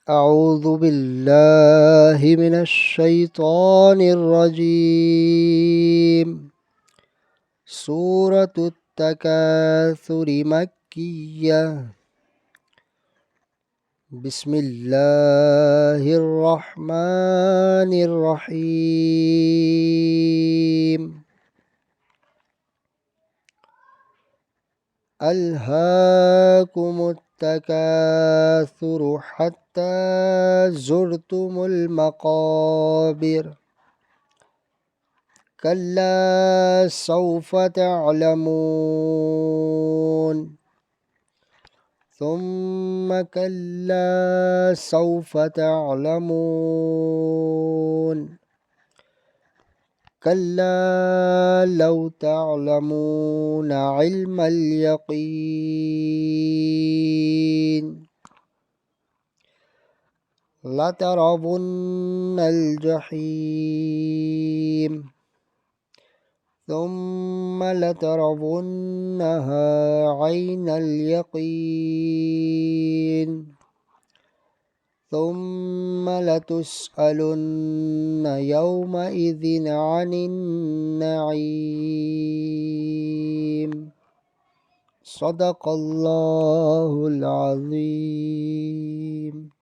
أعوذ بالله من الشيطان الرجيم. سورة التكاثر مكية. بسم الله الرحمن الرحيم. ألهاكم التكاثر حتى زرتم المقابر. كلا سوف تعلمون ثم كلا سوف تعلمون كلا لو تعلمون علم اليقين لترون الجحيم ثم لترونها عين اليقين ثم لتسألن يومئذ عن النعيم. صدق الله العظيم.